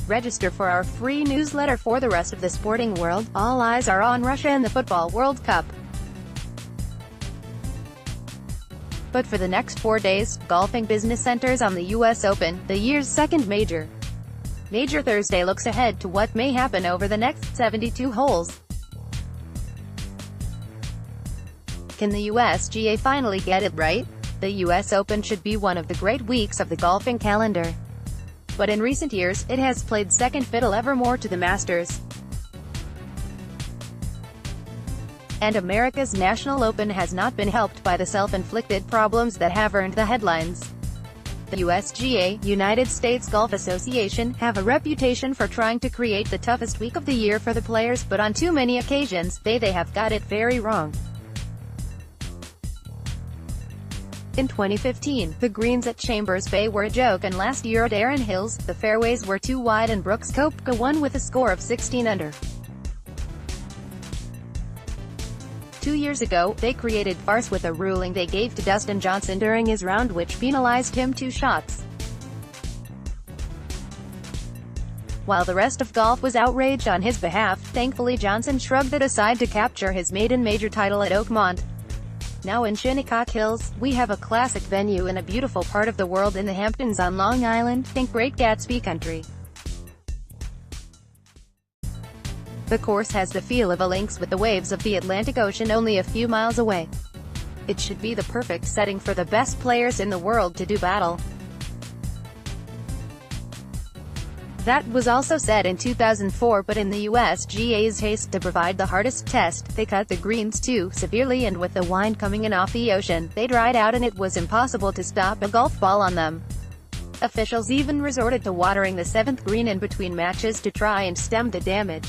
Register for our free newsletter for the rest of the sporting world. All eyes are on Russia and the Football World Cup. But for the next 4 days, golfing business centers on the US Open, the year's second major. Major Thursday looks ahead to what may happen over the next 72 holes. Can the USGA finally get it right? The US Open should be one of the great weeks of the golfing calendar. But in recent years, it has played second fiddle ever more to the Masters. And America's National Open has not been helped by the self-inflicted problems that have earned the headlines. The USGA, United States Golf Association, have a reputation for trying to create the toughest week of the year for the players, but on too many occasions, they have got it very wrong. In 2015, the greens at Chambers Bay were a joke, and last year at Erin Hills, the fairways were too wide and Brooks Koepka won with a score of 16 under. 2 years ago, they created farce with a ruling they gave to Dustin Johnson during his round which penalized him 2 shots. While the rest of golf was outraged on his behalf, thankfully Johnson shrugged it aside to capture his maiden major title at Oakmont. Now in Shinnecock Hills, we have a classic venue in a beautiful part of the world in the Hamptons on Long Island, think Great Gatsby country. The course has the feel of a lynx with the waves of the Atlantic Ocean only a few miles away. It should be the perfect setting for the best players in the world to do battle. That was also said in 2004, but in the USGA's haste to provide the hardest test, they cut the greens too severely, and with the wind coming in off the ocean, they dried out and it was impossible to stop a golf ball on them. Officials even resorted to watering the 7th green in between matches to try and stem the damage.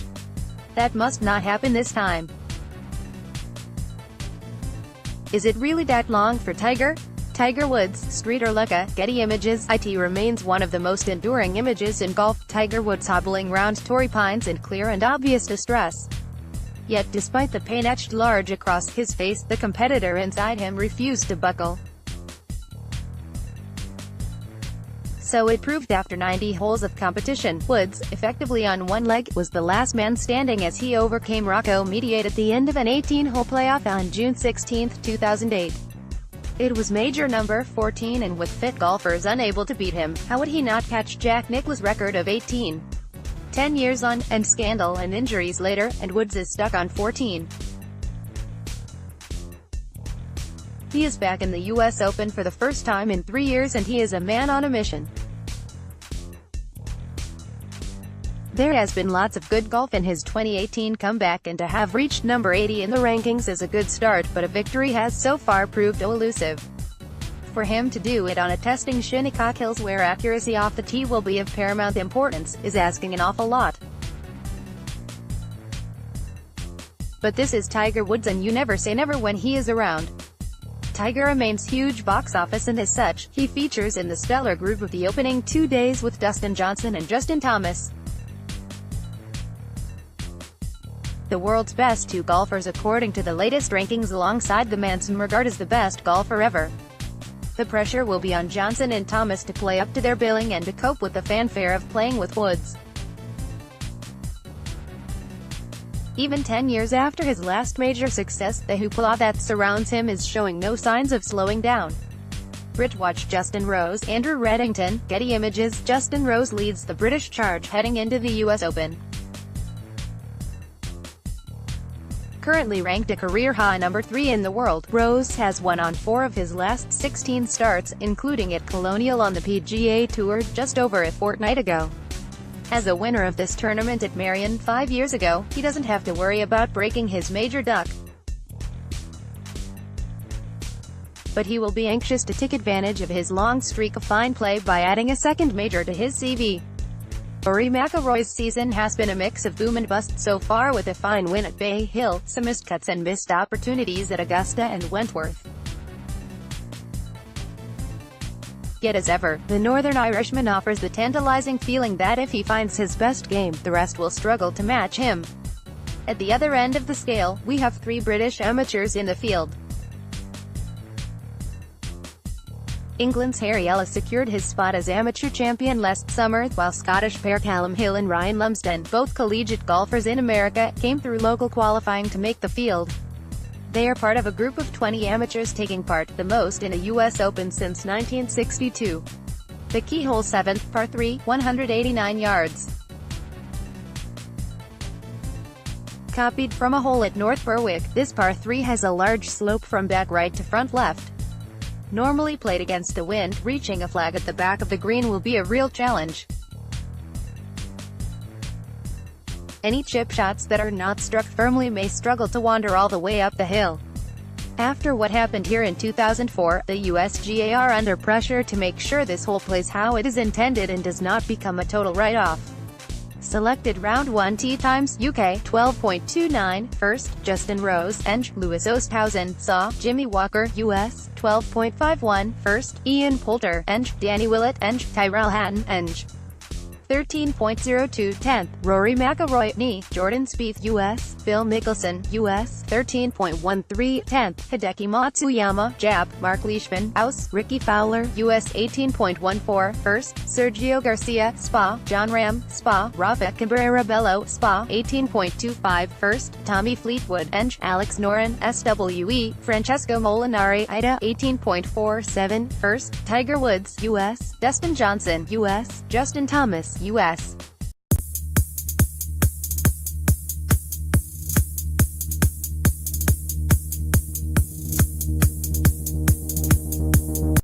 That must not happen this time. Is it really that long for Tiger? Tiger Woods, Street or Lucca, Getty Images. It remains one of the most enduring images in golf. Tiger Woods hobbling round Torrey Pines in clear and obvious distress. Yet despite the pain etched large across his face, the competitor inside him refused to buckle. So it proved after 90 holes of competition, Woods, effectively on one leg, was the last man standing as he overcame Rocco Mediate at the end of an 18-hole playoff on June 16, 2008. It was major number 14, and with fit golfers unable to beat him, how would he not catch Jack Nicklaus' record of 18? 10 years on, and scandal and injuries later, and Woods is stuck on 14. He is back in the US Open for the first time in 3 years, and he is a man on a mission. There has been lots of good golf in his 2018 comeback, and to have reached number 80 in the rankings is a good start, but a victory has so far proved elusive. For him to do it on a testing Shinnecock Hills where accuracy off the tee will be of paramount importance, is asking an awful lot. But this is Tiger Woods, and you never say never when he is around. Tiger remains huge box office, and as such, he features in the stellar group of the opening 2 days with Dustin Johnson and Justin Thomas. The world's best 2 golfers according to the latest rankings, alongside the man some regard as the best golfer ever. The pressure will be on Johnson and Thomas to play up to their billing and to cope with the fanfare of playing with Woods. Even 10 years after his last major success, the hoopla that surrounds him is showing no signs of slowing down. Britwatch Justin Rose, Andrew Reddington, Getty Images. Justin Rose leads the British charge heading into the US Open. Currently ranked a career-high number 3 in the world, Rose has won on 4 of his last 16 starts, including at Colonial on the PGA Tour just over a fortnight ago. As a winner of this tournament at Marion 5 years ago, he doesn't have to worry about breaking his major duck. But he will be anxious to take advantage of his long streak of fine play by adding a second major to his CV. Rory McIlroy's season has been a mix of boom and bust so far, with a fine win at Bay Hill, some missed cuts and missed opportunities at Augusta and Wentworth. Yet as ever, the Northern Irishman offers the tantalizing feeling that if he finds his best game, the rest will struggle to match him. At the other end of the scale, we have 3 British amateurs in the field. England's Harry Ellis secured his spot as amateur champion last summer, while Scottish pair Callum Hill and Ryan Lumsden, both collegiate golfers in America, came through local qualifying to make the field. They are part of a group of 20 amateurs taking part, the most in a U.S. Open since 1962. The key hole 7th, par 3, 189 yards. Copied from a hole at North Berwick, this par 3 has a large slope from back right to front left. Normally played against the wind, reaching a flag at the back of the green will be a real challenge. Any chip shots that are not struck firmly may struggle to wander all the way up the hill. After what happened here in 2004, the USGA are under pressure to make sure this hole plays how it is intended and does not become a total write-off. Selected round 1 tee times: UK 12.29, first, Justin Rose, Eng, Lewis Oosthuizen, Saw, Jimmy Walker, US 12.51, first, Ian Poulter, Eng, Danny Willett, Eng, Tyrrell Hatton, Eng 13.02, 10th, Rory McIlroy, Knee, Jordan Spieth, US, Phil Mickelson, US 13.13, 10th, Hideki Matsuyama, Jab, Mark Leishman, Aus, Ricky Fowler, US 18.14, first, Sergio Garcia, Spa, John Ram, Spa, Rafa Cabrera Bello, Spa 18.25, first, Tommy Fleetwood, Eng, Alex Noren, SWE, Francesco Molinari, Ida 18.47, first, Tiger Woods, US, Dustin Johnson, US, Justin Thomas, US